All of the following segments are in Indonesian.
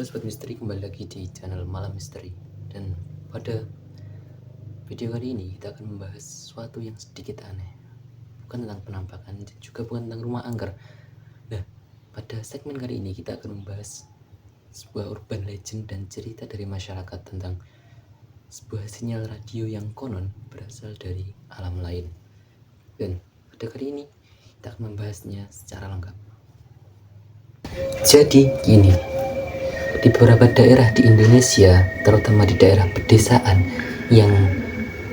Halo Sobat Misteri, kembali lagi di channel Malam Misteri. Dan pada video kali ini kita akan membahas sesuatu yang sedikit aneh. Bukan tentang penampakan dan juga bukan tentang rumah angker. Nah, pada segmen kali ini kita akan membahas sebuah urban legend dan cerita dari masyarakat tentang sebuah sinyal radio yang konon berasal dari alam lain. Dan pada kali ini kita akan membahasnya secara lengkap. Jadi gini, di beberapa daerah di Indonesia, terutama di daerah pedesaan yang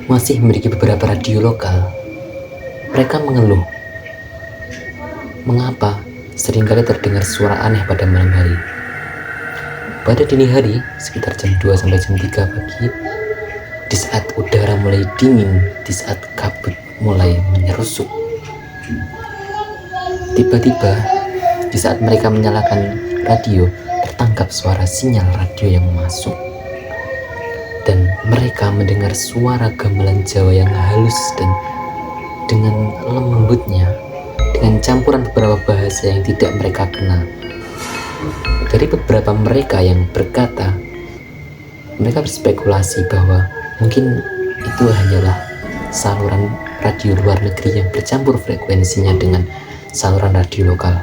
masih memiliki beberapa radio lokal, mereka mengeluh mengapa seringkali terdengar suara aneh pada malam hari. Pada dini hari, sekitar jam 2 sampai jam 3 pagi, di saat udara mulai dingin, di saat kabut mulai menyerusuk, tiba-tiba di saat mereka menyalakan radio, tertangkap suara sinyal radio yang masuk, dan mereka mendengar suara gamelan Jawa yang halus dan dengan lembutnya, dengan campuran beberapa bahasa yang tidak mereka kenal. Dari beberapa mereka yang berkata, mereka berspekulasi bahwa mungkin itu hanyalah saluran radio luar negeri yang bercampur frekuensinya dengan saluran radio lokal.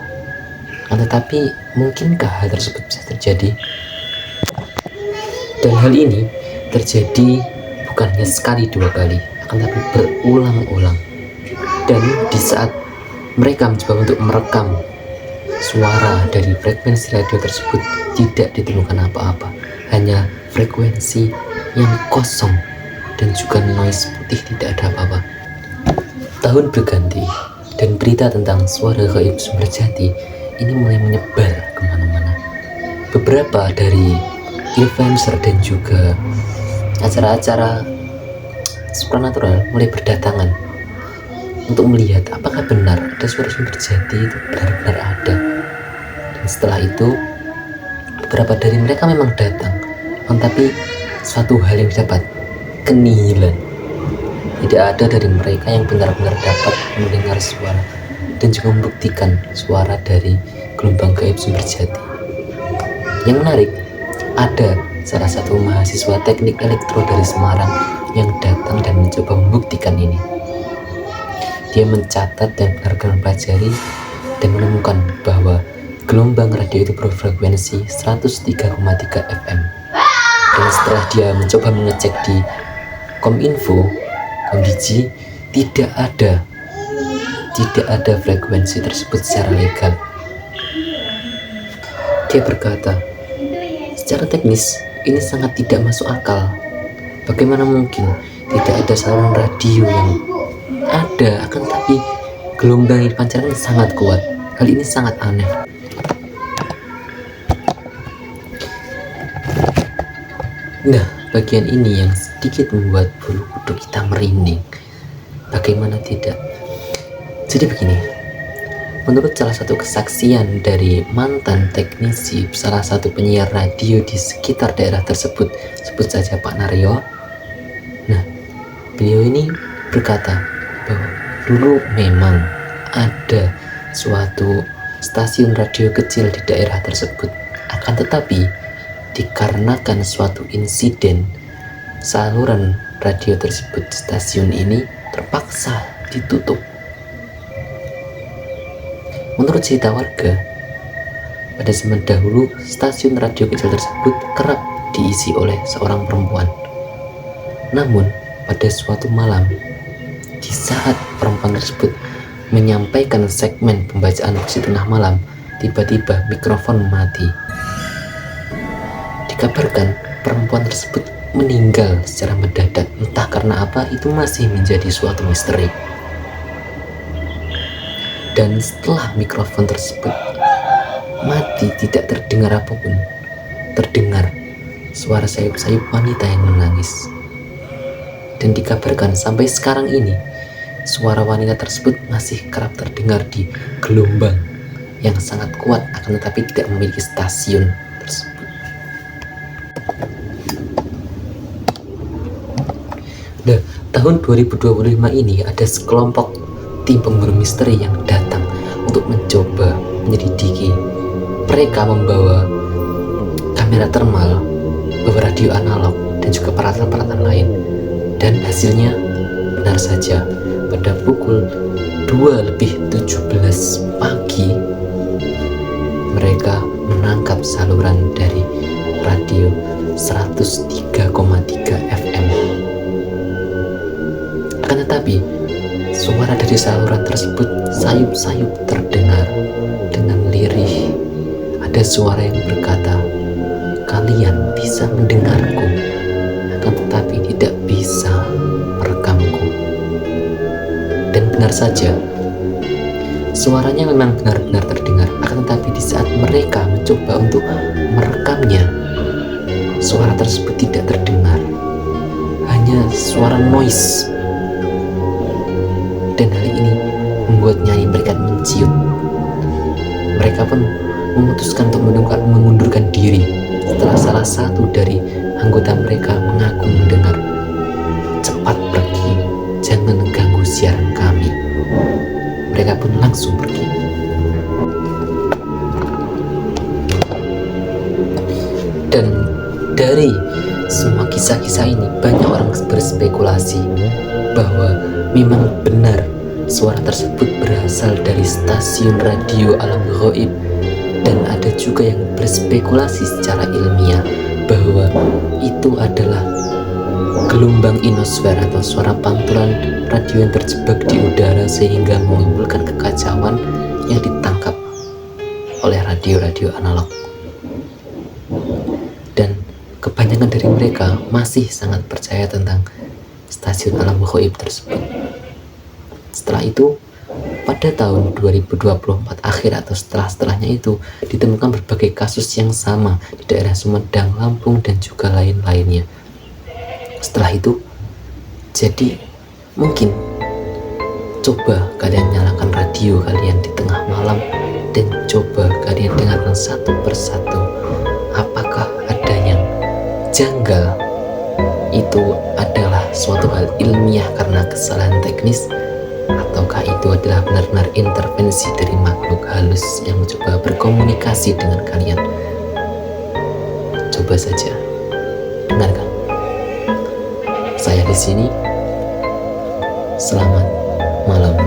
Tetapi mungkinkah hal tersebut bisa terjadi? Dan hal ini terjadi bukannya sekali dua kali, akan tapi berulang-ulang. Dan di saat mereka mencoba untuk merekam suara dari frekuensi radio tersebut, tidak ditemukan apa-apa, hanya frekuensi yang kosong dan juga noise putih, tidak ada apa-apa. Tahun berganti dan berita tentang suara gaib Sumberjati ini mulai menyebar kemana-mana. Beberapa dari influencer dan juga acara-acara supernatural mulai berdatangan untuk melihat apakah benar ada suara Sumberjati itu benar-benar ada. Dan setelah itu beberapa dari mereka memang datang, tetapi suatu hal yang didapat, kenihilan. Tidak ada dari mereka yang benar-benar dapat mendengar suara dan juga membuktikan suara dari gelombang gaib Sumberjati. Yang menarik, ada salah satu mahasiswa teknik elektro dari Semarang yang datang dan mencoba membuktikan ini. Dia mencatat dan benar-benar mempelajari dan menemukan bahwa gelombang radio itu berfrekuensi 103,3 FM. Dan setelah dia mencoba mengecek di Kominfo, Kondisi, tidak ada frekuensi tersebut secara legal. Dia berkata, secara teknis ini sangat tidak masuk akal. Bagaimana mungkin tidak ada saluran radio yang ada, akan tapi gelombang yang dipancarkan sangat kuat. Hal ini sangat aneh. Nah, bagian ini yang sedikit membuat bulu kuduk kita merinding. Bagaimana tidak? Jadi begini, menurut salah satu kesaksian dari mantan teknisi salah satu penyiar radio di sekitar daerah tersebut, sebut saja Pak Naryo. Nah, beliau ini berkata bahwa dulu memang ada suatu stasiun radio kecil di daerah tersebut. Akan tetapi, dikarenakan suatu insiden, saluran radio tersebut, stasiun ini terpaksa ditutup. Menurut cerita warga, pada zaman dahulu stasiun radio kecil tersebut kerap diisi oleh seorang perempuan. Namun pada suatu malam, di saat perempuan tersebut menyampaikan segmen pembacaan puisi tengah malam, tiba-tiba mikrofon mati. Dikabarkan perempuan tersebut meninggal secara mendadak, entah karena apa, itu masih menjadi suatu misteri. Dan setelah mikrofon tersebut mati, tidak terdengar apapun. Terdengar suara sayup-sayup wanita yang menangis. Dan dikabarkan sampai sekarang ini, suara wanita tersebut masih kerap terdengar di gelombang yang sangat kuat, akan tetapi tidak memiliki stasiun tersebut. Nah, tahun 2025 ini ada sekelompok tim pemburu misteri yang datang untuk mencoba menyelidiki. Mereka membawa kamera thermal, beberapa radio analog, dan juga peralatan-peralatan lain. Dan hasilnya benar saja, pada pukul 2:17 pagi mereka menangkap saluran dari radio 103,3 FM. Akan tetapi suara dari saluran tersebut sayup-sayup terdengar dengan lirih. Ada suara yang berkata, "Kalian bisa mendengarku, akan tetapi tidak bisa merekamku." Dan benar saja, suaranya memang benar-benar terdengar. Akan tetapi di saat mereka mencoba untuk merekamnya, suara tersebut tidak terdengar, hanya suara noise. Dan hal ini membuat nyai mereka menciut. Mereka pun memutuskan untuk mengundurkan diri setelah salah satu dari anggota mereka mengaku mendengar, "Cepat pergi, jangan mengganggu siaran kami." Mereka pun langsung pergi. Dan dari semua kisah-kisah ini banyak orang berspekulasi bahwa memang benar suara tersebut berasal dari stasiun radio alam gaib. Dan ada juga yang berspekulasi secara ilmiah bahwa itu adalah gelombang ionosfer atau suara pantulan radio yang terjebak di udara sehingga menimbulkan kekacauan yang ditangkap oleh radio-radio analog. Dan kebanyakan dari mereka masih sangat percaya tentang stasiun alam gaib tersebut. Setelah itu, pada tahun 2024 akhir atau setelahnya itu ditemukan berbagai kasus yang sama di daerah Sumedang, Lampung, dan juga lain-lainnya. Setelah itu, jadi mungkin coba kalian nyalakan radio kalian di tengah malam dan coba kalian dengarkan satu persatu apakah ada yang janggal. Itu adalah suatu hal ilmiah karena kesalahan teknis, ataukah itu adalah benar-benar intervensi dari makhluk halus yang mencoba berkomunikasi dengan kalian? Coba saja dengarkan. Saya di sini. Selamat malam.